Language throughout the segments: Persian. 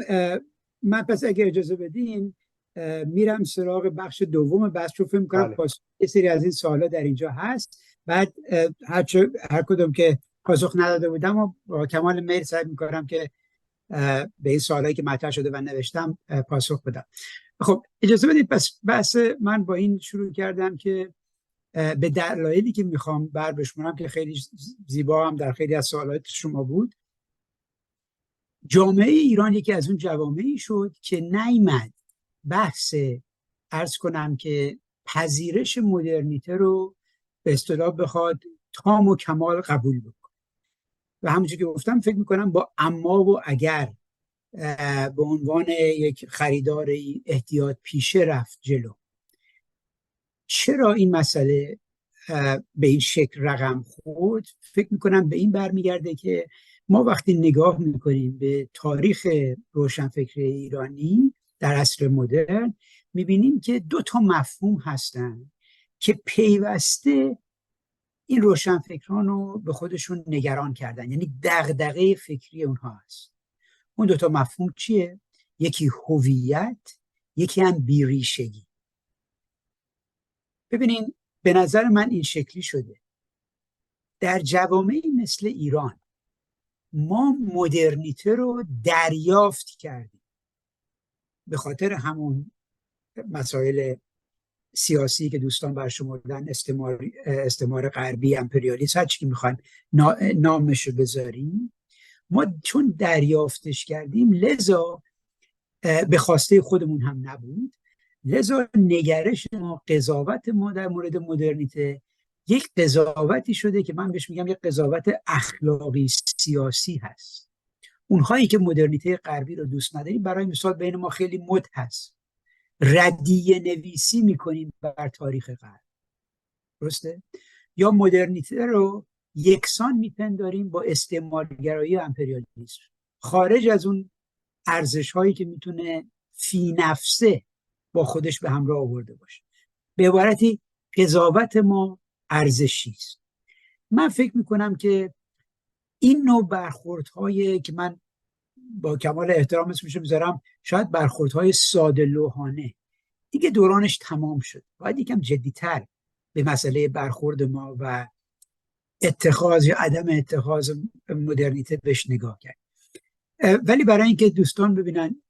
اه، من پس اگه اجازه بدین میرم سراغ بخش دوم بحث، چون فکر می‌کنم بله. یه سری از این سوالا در اینجا هست. بعد هر کدوم که پاسخ نداده بودم و با کمال میل سعی میکنم که به این سوالایی که مطرح شده و نوشتم پاسخ بدم. خب اجازه بدید پس بحث من با این شروع کردم که به دلایلی که میخوام بشمارم که خیلی زیبا هم در خیلی از سوالات شما بود. جامعه ایران یکی از اون جوامعی شد که نیامد بحث عرض کنم که پذیرش مدرنیته رو به اصطلاح بخواد تام و کمال قبول بکنه و همونجور که گفتم فکر میکنم با اما و اگر به عنوان یک خریدار احتیاط پیشه رفت جلو. چرا این مسئله به این شکل رقم خورد؟ فکر میکنم به این برمیگرده که ما وقتی نگاه میکنیم به تاریخ روشنفکری ایرانی در عصر مدرن میبینیم که دو تا مفهوم هستن که پیوسته این روشنفکران رو به خودشون نگران کردن، یعنی دغدغه فکری اونها هست. اون دو تا مفهوم چیه؟ یکی هویت، یکی هم بیریشگی. ببینین به نظر من این شکلی شده در جوامعی مثل ایران ما مدرنیته رو دریافت کردیم به خاطر همون مسائل سیاسی که دوستان برشمردن، استعمار غربی، امپریالیسم، هر چی که میخوایم نامشو بذاریم. ما چون دریافتش کردیم لذا به خواسته خودمون هم نبود، لذا نگرش ما، قضاوت ما در مورد مدرنیته یک قضاوتی شده که من بهش میگم یک قضاوت اخلاقی سیاسی هست. اونهایی که مدرنیته غربی رو دوست نداریم، برای مثال بین ما خیلی مد هست ردیه نویسی میکنیم بر تاریخ غرب، درسته؟ یا مدرنیته رو یکسان میپنداریم با استعمارگرایی و امپریالیسم، خارج از اون ارزش هایی که میتونه فی نفسه با خودش به همراه آورده باشه. به عبارتی قضاوت ما ارزشی است. من فکر میکنم که این نوع برخوردهایی که من با کمال احترام اسمش میذارم شاید برخوردهای ساده لوحانه، دیگه دورانش تمام شد. باید یکم جدیتر به مسئله برخورد ما و اتخاذ یا عدم اتخاذ مدرنیته بهش نگاه کرد. ولی برای اینکه دوستان ببینن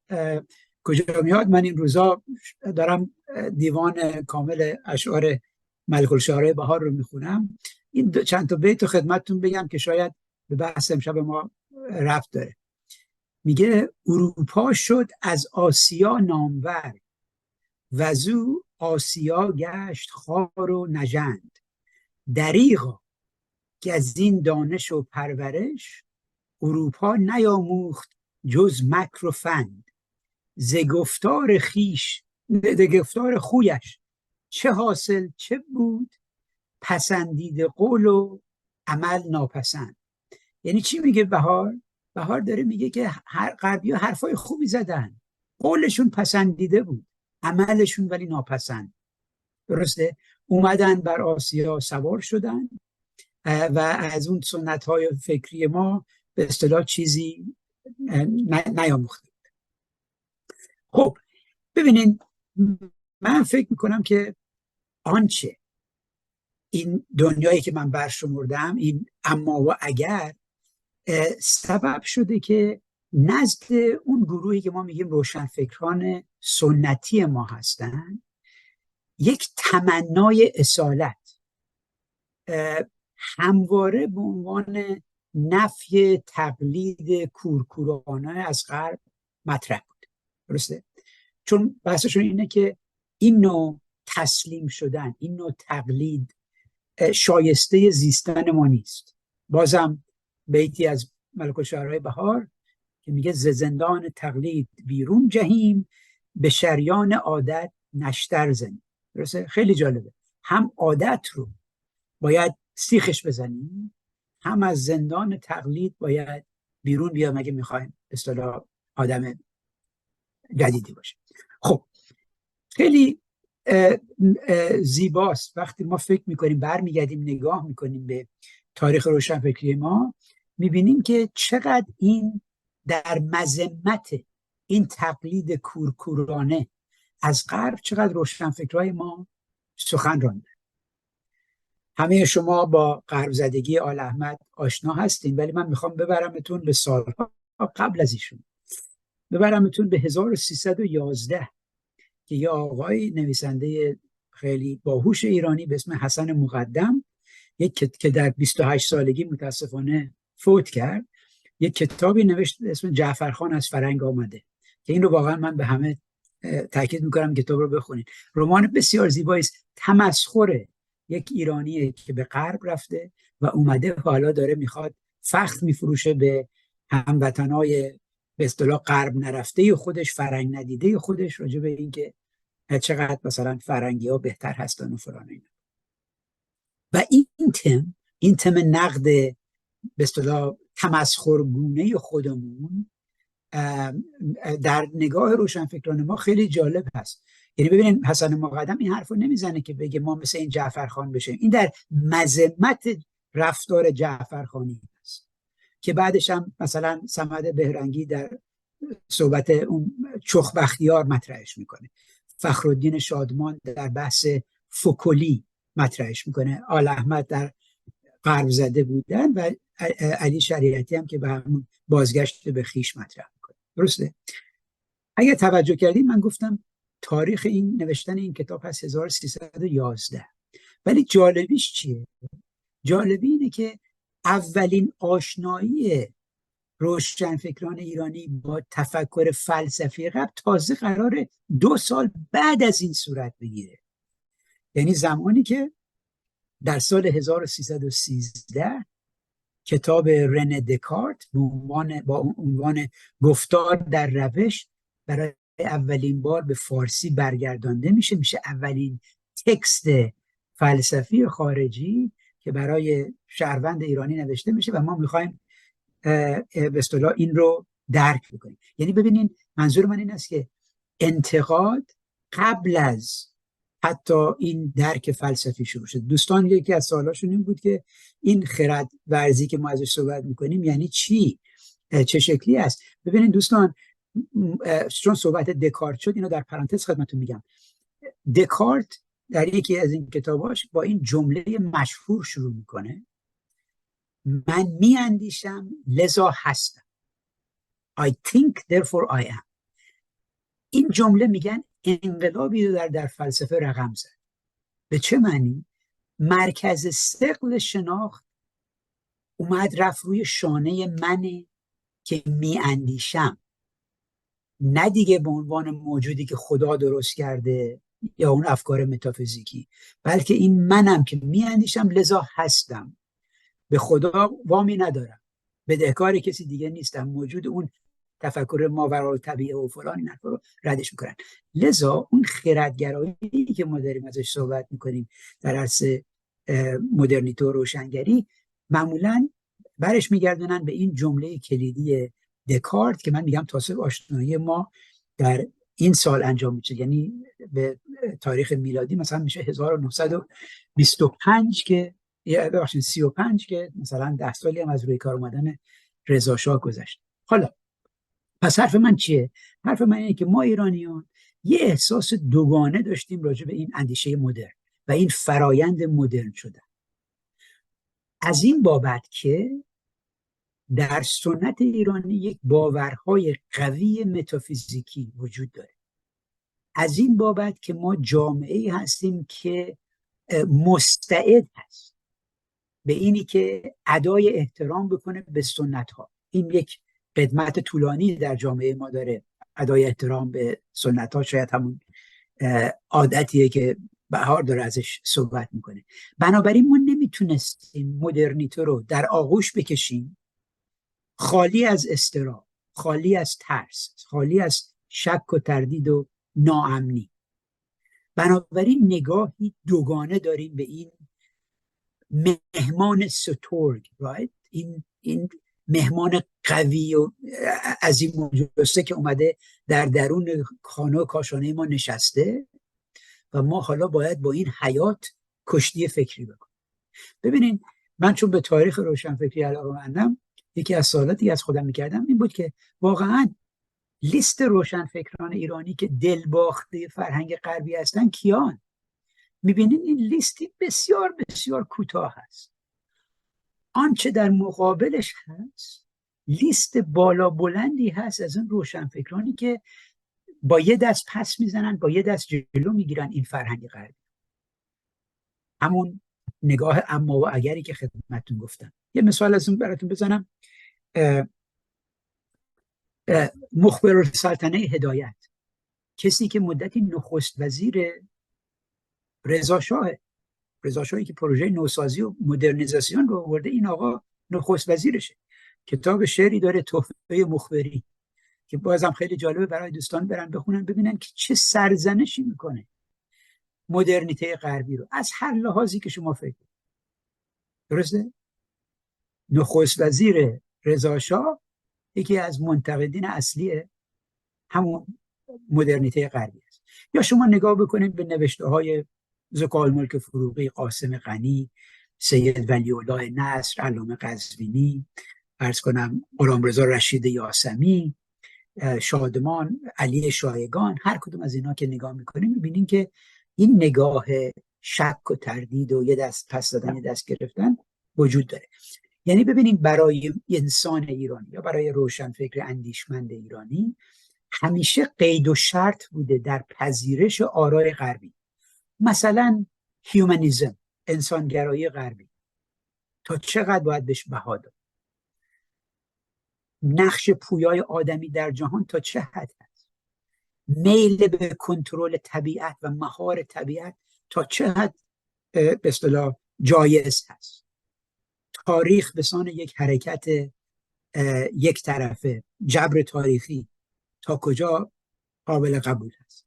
کجا میاد، من این روزا دارم دیوان کامل اشعار ملک الشعرای بهار رو میخونم. این چند تا بیت خدمتتون بگم که شاید به بحث امشب ما ربط داره. میگه اروپا شد از آسیا نامور، وزو آسیا گشت خوار و نژند. دریغا که از این دانش و پرورش، اروپا نیاموخت جز مکر و فند. ز گفتار خویش چه حاصل چه بود، پسندیده قول و عمل ناپسند. یعنی چی میگه بهار؟ بهار داره میگه که غربی ها حرفای خوبی زدن، قولشون پسندیده بود، عملشون ولی ناپسند. درسته؟ اومدن بر آسیا سوار شدن و از اون سنت های فکری ما به اصطلاح چیزی نیاموختن. خب ببینین، من فکر میکنم که آنچه این دنیایی که من برشمردم، این اما و اگر، سبب شده که نزد اون گروهی که ما میگیم روشنفکران سنتی ما هستن یک تمنای اصالت همواره به عنوان نفی تقلید کورکورانه از غرب مطرح بود. درسته؟ چون بحثشون اینه که این نوع تسلیم شدن، این نوع تقلید شایسته زیستن ما نیست. بازم بیتی از ملک الشعرای بهار که میگه ز زندان تقلید بیرون جهیم، به شریان عادت نشتر زنیم. درسته؟ خیلی جالبه. هم عادت رو باید سیخش بزنیم، هم از زندان تقلید باید بیرون بیام اگه میخوایم اصطلاح آدم جدیدی باشه. خب خیلی زیباست وقتی ما فکر میکنیم، برمیگردیم نگاه میکنیم به تاریخ روشنفکری ما، میبینیم که چقدر این در مذمت این تقلید کورکورانه از غرب چقدر روشنفکرای ما سخن راندن. همه شما با غرب زدگی آل احمد آشنا هستین، ولی من میخوام ببرمتون به سالها قبل از ایشون، ببرمتون به 1311 که یه آقای نویسنده خیلی باهوش ایرانی به اسم حسن مقدم، که در 28 سالگی متاسفانه فوت کرد، یک کتابی نوشت اسم جعفرخان از فرنگ آمده، که این رو واقعا من به همه تاکید میکنم کتاب رو بخونید. رمان بسیار زیبایی است، تمسخر یک ایرانیه که به غرب رفته و اومده و حالا داره میخواد فخر میفروشه به هموطنای به اصطلاح غرب نرفته خودش، فرنگ ندیده خودش، راجع به اینکه چقدر مثلا فرنگی ها بهتر هستن و فلان اینا. و این تم نقد به اصطلاح تمسخرگونه خودمون در نگاه روشنفکران ما خیلی جالب هست. یعنی ببینید حسن مقدم این حرفو نمیزنه که بگه ما مثل این جعفرخان بشیم، این در مذمت رفتار جعفرخانی است که بعدش هم مثلا صمد بهرنگی در صحبت اون چخ بختیار مطرحش میکنه، فخرالدین شادمان در بحث فکلی مطرحش میکنه، آل احمد در غرب زده بودن و علی شریعتی هم که به همون بازگشت به خیش مطرح میکنه. درسته؟ اگه توجه کردید من گفتم تاریخ این نوشتن این کتاب هست 1311، ولی جالبیش چیه؟ جالبی اینه که اولین آشنایی روشنفکران ایرانی با تفکر فلسفی غرب تازه قراره 2 سال بعد از این صورت بگیره. یعنی زمانی که در سال 1313 کتاب رنه دکارت با عنوان گفتار در روش برای اولین بار به فارسی برگردانده میشه اولین تکست فلسفی خارجی که برای شهروند ایرانی نوشته میشه و ما میخوایم به اصطلاح این رو درک بکنیم. یعنی ببینین منظور من این است که انتقاد قبل از حتی این درک فلسفی شروع شد. دوستان یکی از سوالاشون این بود که این خرد ورزی که ما ازش صحبت میکنیم یعنی چی؟ چه شکلی است؟ ببینید دوستان، چون صحبت دکارت شد اینو در پرانتز خدمتتون میگم. دکارت در یکی از این کتاباش با این جمله مشهور شروع میکنه: من میاندیشم لذا هستم. I think therefore I am. این جمله میگن انقلابی رو در فلسفه رقم زد. به چه معنی؟ مرکز ثقل شناخت اومد رفت روی شانه منه که میاندیشم، نه دیگه به عنوان موجودی که خدا درست کرده یا اون افکار متافیزیکی، بلکه این منم که میاندیشم لذا هستم، به خدا وامی ندارم، بدهکار کسی دیگه نیستم، موجود اون تفکر ماورای طبیعه و فلان این حرفا رو ردش میکنن. لذا اون خردگرایی که ما داریم ازش صحبت میکنیم در عرصه مدرنیته و روشنگری، معمولا برش میگردونن به این جمله کلیدی دکارت که من میگم تاسف آشنایی ما در این سال انجام میشه، یعنی به تاریخ میلادی مثلا میشه 1925 که 35 که مثلا 10 سالی هم از روی کار اومدن رضا شاه گذشت. حالا پس حرف من چیه؟ حرف من اینه که ما ایرانیان یه احساس دوگانه داشتیم راجع به این اندیشه مدرن و این فرایند مدرن شدن، از این بابت که در سنت ایرانی یک باورهای قوی متافیزیکی وجود داره، از این بابت که ما جامعه‌ای هستیم که مستعد هست به اینی که ادای احترام بکنه به سنت ها. این یک قدمت طولانی در جامعه ما داره، ادای احترام به سنت ها شاید همون عادتیه که بهار داره ازش صحبت میکنه. بنابراین ما نمیتونستیم مدرنیته رو در آغوش بکشیم خالی از اضطراب، خالی از ترس، خالی از شک و تردید و ناامنی. بنابراین نگاهی دوگانه داریم به این مهمان سترگ، right؟ این مهمان قوی و عظیم جثه که اومده در درون خانه و کاشانه ما نشسته و ما حالا باید با این حیات کشتی فکری بکنیم. ببینین من چون به تاریخ روشنفکری علاقه‌مندم، یکی از سوالاتی از خودم میکردم این بود که واقعا لیست روشنفکران ایرانی که دلباخته فرهنگ غربی هستن کیان؟ میبینین این لیستی بسیار بسیار کوتاه هست. آنچه در مقابلش هست لیست بالا بلندی هست از اون روشنفکرانی که با یه دست پس میزنن، با یه دست جلو میگیرن این فرهنگ غربی. همون نگاه اما و اگری که خدمتتون گفتم. یه مثال از اون براتون بزنم. مخبر السلطنه هدایت، کسی که مدتی نخست وزیر رضا شاهی که پروژه نوسازی و مدرنیزاسیون رو آورده، این آقا نخست وزیرشه. کتاب شعری داره، تحفه مخبری، که بازم خیلی جالبه برای دوستان برن بخونن ببینن که چه سرزنشی میکنه مدرنیته غربی رو از هر لحاظی که شما فکر کنید. درسته؟ نخست وزیر رضا شاه یکی از منتقدین اصلی همون مدرنیته غربی است. یا شما نگاه بکنید به نوشته های ذوالملک فروغی، قاسم غنی، سید ولی‌الله نصر، علامه قزوینی، عرض کنم غلامرضا رشید یاسمی، شادمان، علی شایگان. هر کدوم از اینا که نگاه میکنیم میبینیم که این نگاه شک و تردید و یه دست پس دادن یه دست گرفتن وجود داره. یعنی ببینیم برای انسان ایرانی یا برای روشنفکر اندیشمند ایرانی همیشه قید و شرط بوده در پذیرش آرای غربی. مثلا هیومانیزم، انسانگرایی غربی، تا چقدر باید بهش بها داد؟ نقش پویای آدمی در جهان تا چه حد هست؟ میل به کنترل طبیعت و مهار طبیعت تا چه حد به اصطلاح جایز هست؟ تاریخ به سان یک حرکت یک طرفه، جبر تاریخی، تا کجا قابل قبول هست؟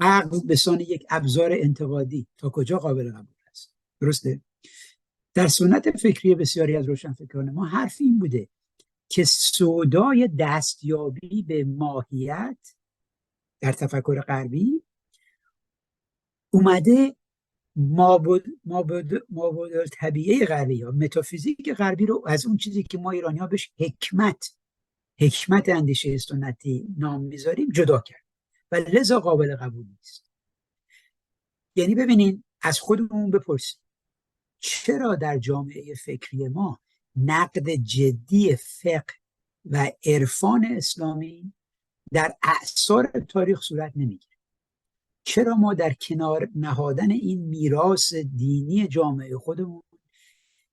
عقل به سان یک ابزار انتقادی تا کجا قابل قبول هست؟ درسته؟ در سنت فکری بسیاری از روشنفکران ما حرف این بوده که سودای دستیابی به ماهیت در تفکر غربی اومده مابعد طبیعه غربی یا متافیزیک غربی رو از اون چیزی که ما ایرانی ها بهش حکمت اندیشه سنتی نام میذاریم جدا کرد و لذا قابل قبول نیست. یعنی ببینین، از خودمون بپرسیم چرا در جامعه فکری ما نقد جدی فقه و عرفان اسلامی در اعصار تاریخ صورت نمیگیره؟ چرا ما در کنار نهادن این میراث دینی جامعه خودمون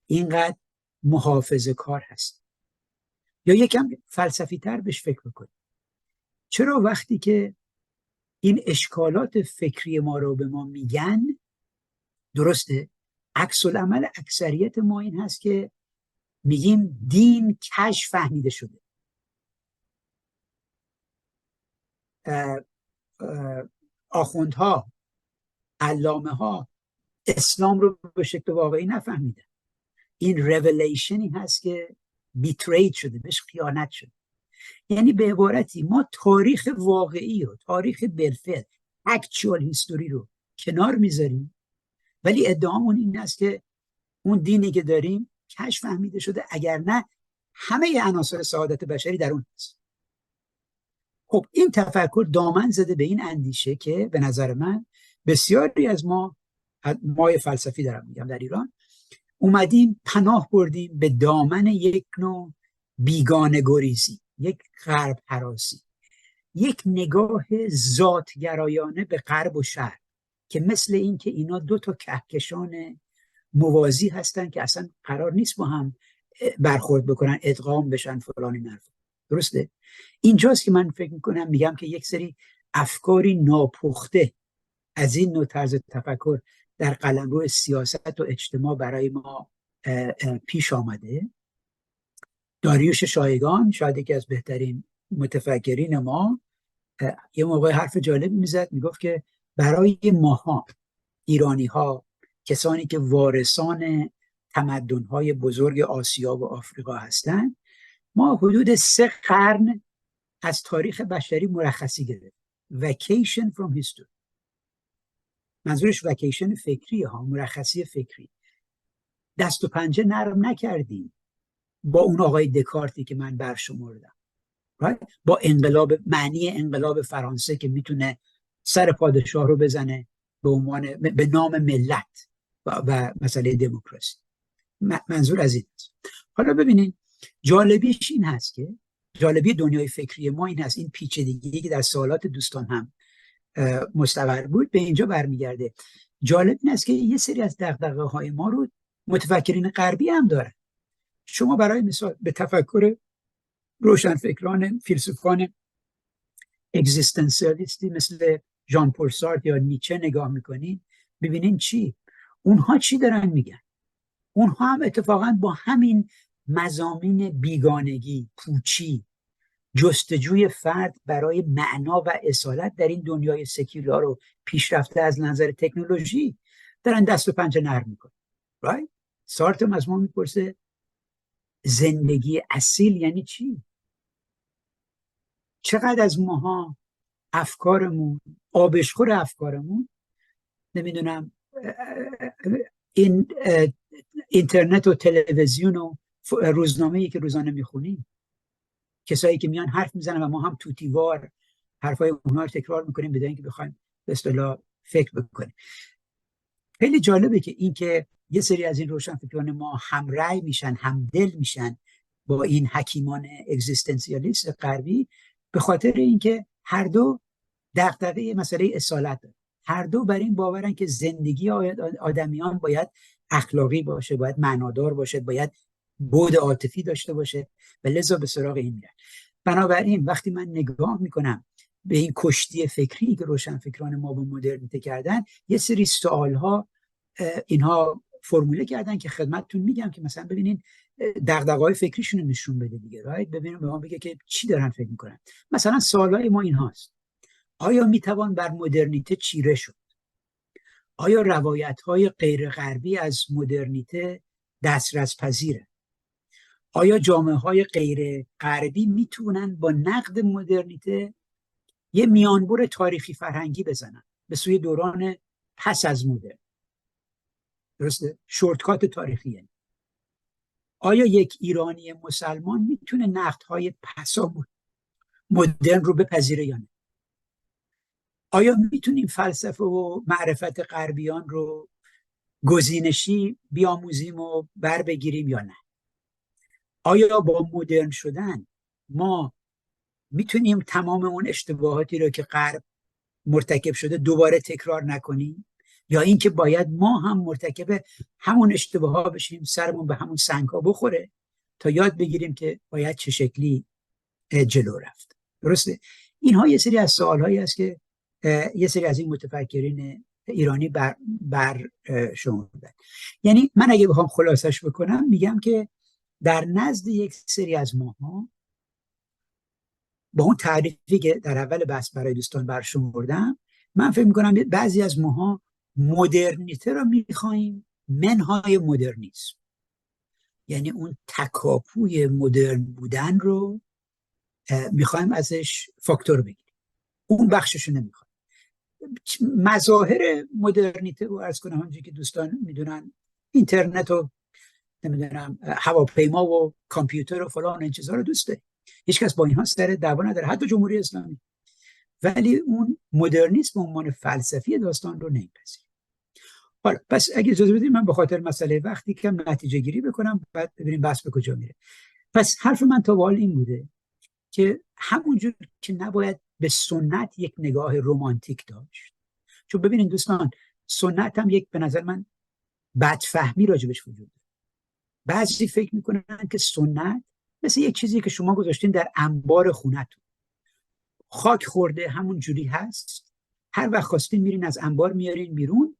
اینقدر محافظه کار هستیم؟ یا یکم فلسفی تر بهش فکر بکنیم، چرا وقتی که این اشکالات فکری ما رو به ما میگن، درسته، عکس العمل اکثریت ما این هست که میگیم دین کج فهمیده شده، آخوندها، علامه ها اسلام رو به شکل واقعی نفهمیدن. این ریولیشنی هست که بیترید شده، بهش خیانت شده. یعنی به عبارتی ما تاریخ واقعی رو، تاریخ بالفعل، اکچوال هیستوری رو کنار میذاریم، ولی ادعامون این است که اون دینی که داریم کج فهمیده شده، اگر نه همه عناصر سعادت بشری در اون هست. خب این تفکر دامن زده به این اندیشه که به نظر من بسیاری از ما فلسفی دارم میگم در ایران اومدیم پناه بردیم به دامن یک نوع بیگانه گریزی، یک غرب هراسی، یک نگاه ذاتگرایانه به غرب و شرق که مثل این که اینا دو تا کهکشان موازی هستن که اصلا قرار نیست با هم برخورد بکنن، ادغام بشن، فلان نرفت. درسته؟ اینجاست که من فکر میکنم میگم که یک سری افکاری ناپخته از این نوع طرز تفکر در قلمرو سیاست و اجتماع برای ما پیش آمده. داریوش شایگان شاید یکی از بهترین متفکرین ما یه موقع حرف جالب میزد، میگفت که برای ماها ایرانی ها، کسانی که وارثان تمدن های بزرگ آسیا و آفریقا هستند، ما حدود 3 قرن از تاریخ بشری مرخصی گرفت. vacation from history. منظورش وکیشن فکری ها، مرخصی فکری. دست و پنجه نرم نکردیم، با اون آقای دکارتی که من برشمردم، با انقلاب، معنی انقلاب فرانسه که میتونه سر پادشاه رو بزنه به عنوان، به نام ملت و مسئله دموکراسی. منظور از این است. حالا ببینین جالبیش این هست که جالبی دنیای فکری ما این هست، این پیچیدگی که در سوالات دوستان هم مستقر بود به اینجا برمیگرده. جالب این است که یه سری از دغدغه‌های ما رو متفکرین غربی هم دارن. شما برای مثال به تفکر روشنفکران، فیلسوفان اگزیستانسیالیستی مثل ژان پل سارتر یا نیچه نگاه میکنین، ببینین اونها چی دارن میگن. اونها هم اتفاقا با همین مضامین بیگانگی، پوچی، جستجوی فرد برای معنا و اصالت در این دنیای سکولار و پیشرفته از نظر تکنولوژی دارن دست و پنجه نرم میکنن. سارتر از ما میپرسه زندگی اصیل یعنی چی؟ چقدر از ماها افکارمون، آبشخور افکارمون، نمیدونم این اینترنت و تلویزیون و روزنامه‌ای که روزانه میخونیم، کسایی که میان حرف میزنن و ما هم توتیوار حرفای اونها رو تکرار میکنیم بدون اینکه بخوایم به اصطلاح فکر بکنیم. خیلی جالبه که این که یه سری از این روشنفکران ما هم رأی میشن، هم دل میشن با این حکیمان اگزیستانسیالیست غربی، به خاطر اینکه هر دو دغدغه مسئله اصالت دارن. هر دو بر این باورن که زندگی آدمیان باید اخلاقی باشه، باید معنادار باشه، باید بعد عاطفی داشته باشه و لذا به سراغ این میرن. بنابراین وقتی من نگاه میکنم به این کشتی فکری که روشنفکران ما با مدرنیته کردن، یه سری سوالها اینها فرموله کردن که خدمتتون میگم که مثلا ببینین دغدغه‌های فکریشون رو نشون بده دیگه. ببینیم به ما بگه که چی دارن فکر میکنن. مثلا سوالای ما این هاست: آیا میتوان بر مدرنیته چیره شد؟ آیا روایت‌های غیر غربی از مدرنیته دسترس پذیره؟ آیا جامعه‌های غیر غربی میتونن با نقد مدرنیته یه میانبر تاریخی فرهنگی بزنن به سوی دوران پس از مدرن؟ درسته؟ شورتکات تاریخیه. آیا یک ایرانی مسلمان میتونه نقدهای پسا مدرن رو بپذیره یا نه؟ آیا میتونیم فلسفه و معرفت غربیان رو گزینشی بیاموزیم و بر بگیریم یا نه؟ آیا با مدرن شدن ما میتونیم تمام اون اشتباهاتی رو که غرب مرتکب شده دوباره تکرار نکنیم، یا اینکه باید ما هم مرتکب همون اشتباهات بشیم، سرمون به همون سنگ‌ها بخوره تا یاد بگیریم که باید چه شکلی جلو رفت؟ درسته؟ اینها یه سری از سوال‌هایی است که یه سری از این متفکرین ایرانی بر شما بودن. یعنی من اگه بخوام خلاصش بکنم میگم که در نزد یک سری از ماها با اون تعریفی که در اول بحث برای دوستان برشمردم، من فکر میکنم بعضی از ماها مدرنیته رو میخواییم منهای مدرنیسم، یعنی اون تکاپوی مدرن بودن رو میخوایم ازش فاکتور بگیریم، اون بخششو نمیخوایم. مظاهر مدرنیته رو عرض کنم همونجوری که دوستان میدونن، اینترنت و نمیدونم هواپیما و کامپیوتر و فلان این چیزها رو دوست داره، هیچ کس با اینها سر دعوا نداره، حتی جمهوری اسلامی. ولی اون مدرنیسم به عنوان فلسفی داستان رو نمیپذیره. حالا پس اگه اجازه بدید من به خاطر مسئله وقتی کم نتیجه گیری بکنم، بعد ببینیم بحث به کجا میره. پس حرف من تا حالا این بوده که همونجور که نباید به سنت یک نگاه رمانتیک داشت، چون ببینید دوستان سنت هم یک به نظر من بدفهمی راجبش وجود داره. بعضی فکر میکنن که سنت مثل یک چیزی که شما گذاشتین در انبار خونتون، خاک خورده همون جوری هست، هر وقت خواستین میرین از انبار میارین بیرون،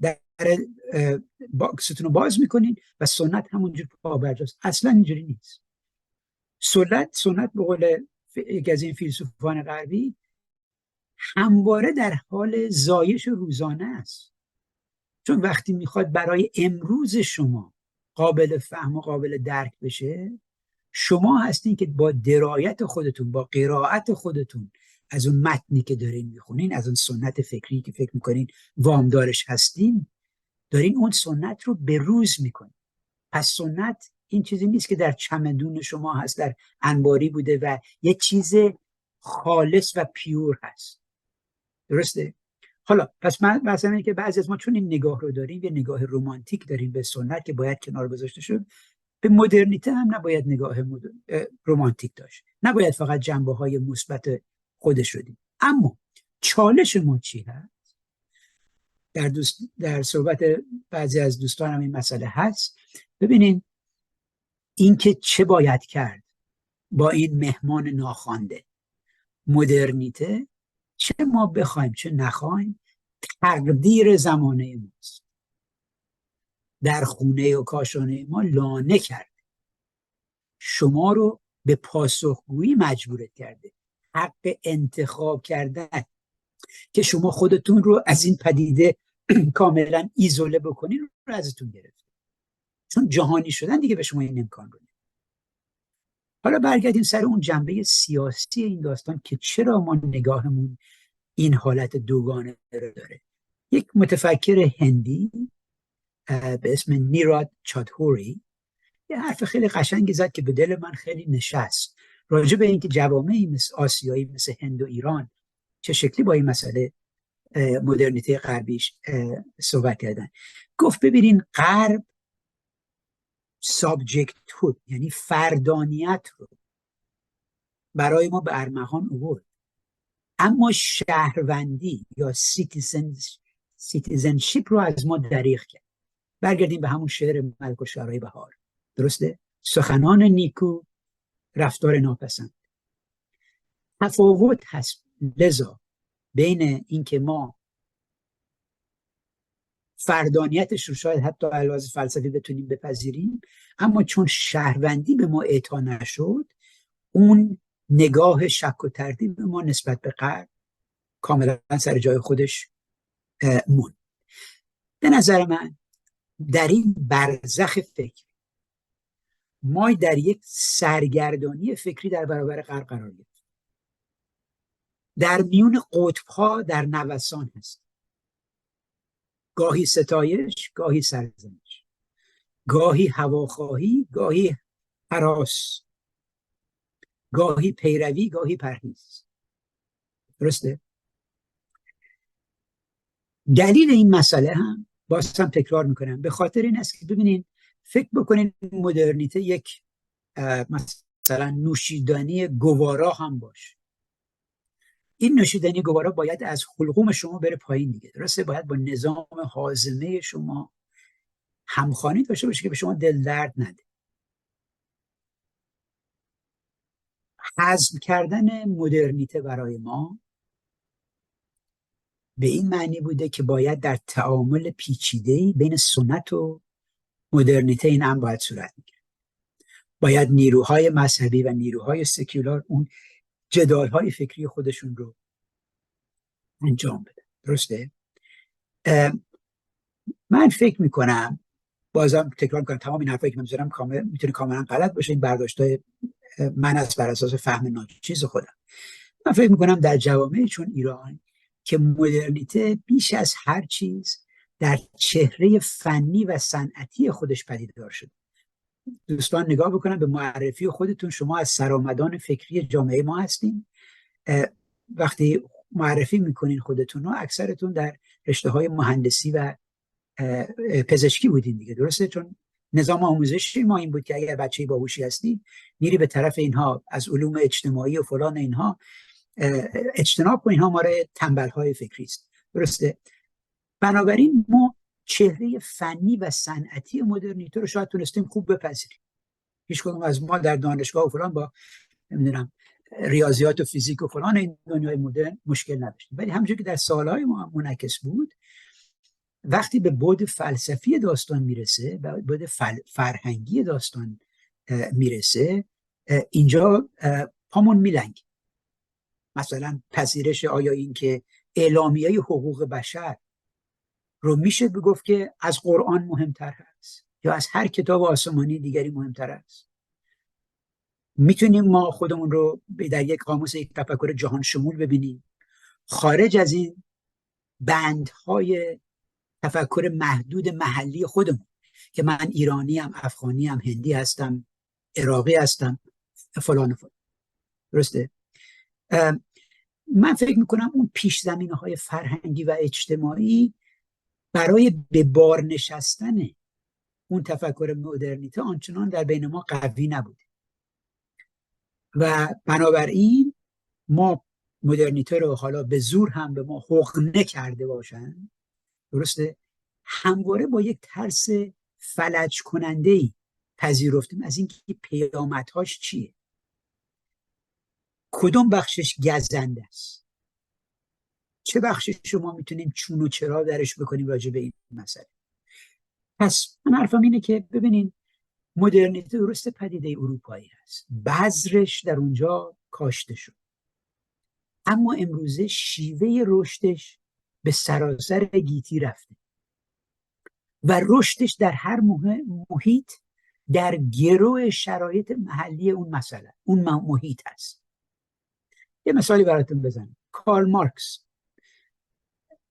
در باکستون رو باز میکنین و سنت همونجور پابرجاست. اصلا اینجوری نیست. سنت به قول یکی از این فیلسوفان غربی همواره در حال زایش روزانه است، چون وقتی میخواد برای امروز شما قابل فهم و قابل درک بشه، شما هستین که با درایت خودتون، با قرائت خودتون از اون متنی که دارین میخونین، از اون سنت فکری که فکر میکنین وامدارش هستین، دارین اون سنت رو به روز میکنین. پس سنت این چیزی نیست که در چمدون شما هست، در انباری بوده و یه چیز خالص و پیور هست. درسته؟ حالا پس من مثلا اینه که بعضی از ما چون این نگاه رو داریم، یه نگاه رمانتیک داریم به سنت که باید کنار گذاشته شد، به مدرنیته هم نباید نگاه رمانتیک داشت، نباید فقط جنبه‌های مثبت خودش رو دید. اما چالش ما چی هست؟ در صحبت بعضی از دوستانم این مسئله هست. ببینین این که چه باید کرد با این مهمان ناخوانده. مدرنیته چه ما بخوایم چه نخوایم تقدیر زمانه ماست. در خونه و کاشانه ما لانه کرده، شما رو به پاسخگویی مجبورت کرده، حق انتخاب کردن که شما خودتون رو از این پدیده کاملا ایزوله بکنین رو ازتون گرفت، چون جهانی شدن دیگه به شما این امکان رو. حالا برگردیم سر اون جنبه سیاسی این داستان که چرا ما نگاهمون این حالت دوگانه رو داره. یک متفکر هندی به اسم نیراد چادهوری یه حرف خیلی قشنگی زد که به دل من خیلی نشست، راجع به اینکه جوامعی مثل آسیایی مثل هند و ایران چه شکلی با این مسئله مدرنیته غربیش صحبت کردن. گفت ببینین غرب سابجکت هود یعنی فردانیت رو برای ما به ارمغان آورد، اما شهروندی یا سیتیزنشیپ رو از ما دریغ کرد. برگردیم به همون شعر ملک و شعرهای بهار، درسته؟ سخنان نیکو رفتار ناپسند. تفاوت هست لذا بین اینکه ما فردانیتش رو شاید حتی علاوه فلسفی بتونیم بپذیریم، اما چون شهروندی به ما اعطا نشد، اون نگاه شک و تردید ما نسبت به غرب کاملا سر جای خودش مون. به نظر من در این برزخ فکر ما در یک سرگردانی فکری در برابر غرب قرار گرفتیم. در میون قطب‌ها در نوسان هست، گاهی ستایش، گاهی سرزنش، گاهی هواخواهی، گاهی هراس، گاهی پیروی، گاهی پرهیز. درسته؟ دلیل این مسئله هم باز هم تکرار میکنم به خاطر این است که ببینین فکر بکنین مدرنیته یک مثلا نوشیدنی گوارا هم باشه. این نوشیدنی گوارا باید از حلقوم شما بره پایین دیگه، درسته؟ باید با نظام هاضمه شما همخوانی داشته باشه که به شما دل درد نده. هضم کردن مدرنیته برای ما به این معنی بوده که باید در تعامل پیچیده‌ای بین سنت و مدرنیته این هم باید صورت میگیره. باید نیروهای مذهبی و نیروهای سکولار اون جدالهای فکری خودشون رو انجام بدن. درسته؟ من فکر میکنم، بازم تکرار میکنم، تمام این حرفایی که من میذارم میتونه کاملا غلط باشه، این برداشت‌های من است بر اساس فهم ناچیز خودم. من فکر میکنم در جوامع چون ایران که مدرنیته بیش از هر چیز در چهره فنی و صنعتی خودش پدیدار شده. دوستان نگاه بکنن به معرفی خودتون، شما از سرآمدان فکری جامعه ما هستین. وقتی معرفی میکنین خودتون رو، اکثرتون در رشته‌های مهندسی و پزشکی بودین دیگه، درسته؟ چون نظام آموزشی ما این بود که اگر بچه باهوشی هستی میری به طرف اینها، از علوم اجتماعی و فلان اینها اجتناب کن، اینها ماره تنبل‌های فکری است. درسته؟ بنابراین ما چهره فنی و صنعتی مدرنیته رو شاید تونستیم خوب بپذیریم. هیچ کدوم از ما در دانشگاه و فلان با نمیدونم ریاضیات و فیزیک و فلان این دنیای مدرن مشکل نداشتیم، ولی همونجوری که در سالهای ما منعکس بود، وقتی به بعد فلسفی داستان میرسه، به بعد فرهنگی داستان میرسه، اینجا پامون میلنگ. مثلا پذیرش آیا این که اعلامیه حقوق بشر رو میشه بگفت که از قرآن مهمتر هست یا از هر کتاب آسمانی دیگری مهمتر است؟ میتونیم ما خودمون رو در یک قاموس یک تفکر جهان شمول ببینیم، خارج از این بندهای تفکر محدود محلی خودمون که من ایرانی ام، افغانی ام، هندی هستم، عراقی هستم، فلان و فلان. درسته؟ من فکر میکنم اون پیش زمینه های فرهنگی و اجتماعی برای به بار نشستن اون تفکر مدرنیته آنچنان در بین ما قوی نبوده و بنابراین ما مدرنیته رو حالا به زور هم به ما حقنه کرده باشن، درسته، همواره با یک ترس فلج کننده‌ای پذیرفتیم از اینکه پیامدهاش چیه، کدوم بخشش گزنده است، چه بخشش شما میتونیم چون و چرا درش بکنیم راجع به این مسئله. پس من حرفم اینه که ببینین مدرنیته درست پدیده اروپایی هست، بذرش در اونجا کاشته شد، اما امروزه شیوه رشدش به سراسر گیتی رفته و رشدش در هر محیط در گرو شرایط محلی اون مسئله اون محیط هست. یه مثالی براتون بزنم. کارل مارکس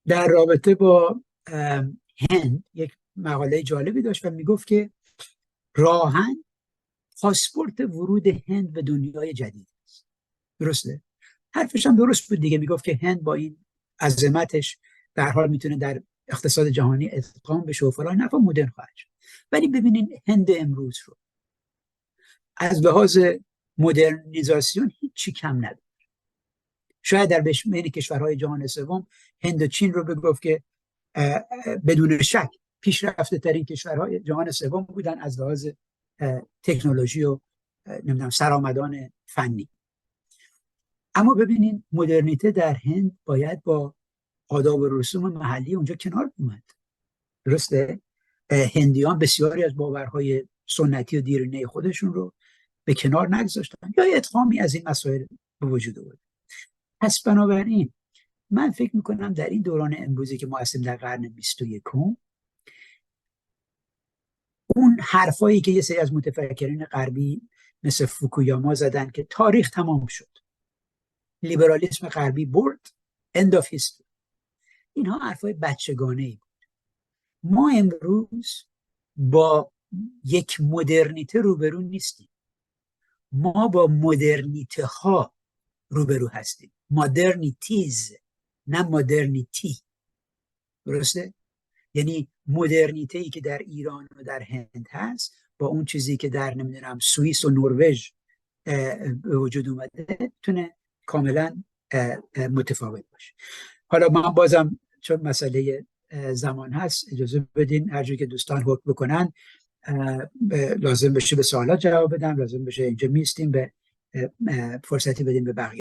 در رابطه با هند یک مقاله جالبی داشت و میگفت که راهن پاسپورت ورود هند به دنیای جدید است. درسته؟ حرفش هم درست بود دیگه. میگفت که هند با این عظمتش در حال میتونه در اقتصاد جهانی ادغام بشه و فلان، حرفا مدرن خواهد شد. ولی ببینین هند امروز رو از لحاظ مدرنیزاسیون هیچی کم نداره. شاید در بین کشورهای جهان سوم هند و چین رو بگفت که بدون شک پیشرفته ترین کشورهای جهان سوم بودن از لحاظ تکنولوژی و نمیدونم سرآمدان فنی. اما ببینین مدرنیته در هند باید با آداب و رسوم محلی اونجا کنار اومد. درسته؟ هندیان بسیاری از باورهای سنتی و دیرینه خودشون رو به کنار نگذاشتن یا ادغامی از این مسائل به وجود آورد. پس بنابراین من فکر میکنم در این دوران امروزی که ما هستیم در قرن 21 اون حرفایی که یه سری از متفکرین غربی مثل فوکویاما زدن که تاریخ تمام شد، لیبرالیسم غربی برد، end of history، اینها حرفای بچگانه ای بود. ما امروز با یک مدرنیته روبرو نیستیم، ما با مدرنیته ها روبرو هستیم. مدرنیتیز نه مدرنیتی. درسته؟ یعنی مدرنیته ای که در ایران و در هند هست با اون چیزی که در نمیدونم سوئیس و نروژ به وجود اومده تونه کاملا متفاوت باشه. حالا من بازم چون مسئله زمان هست اجازه بدین هر جایی که دوستان حکم بکنن لازم بشه به سوالات جواب بدم، لازم بشه اینجا میستیم به فرصتی بدیم به بقیه.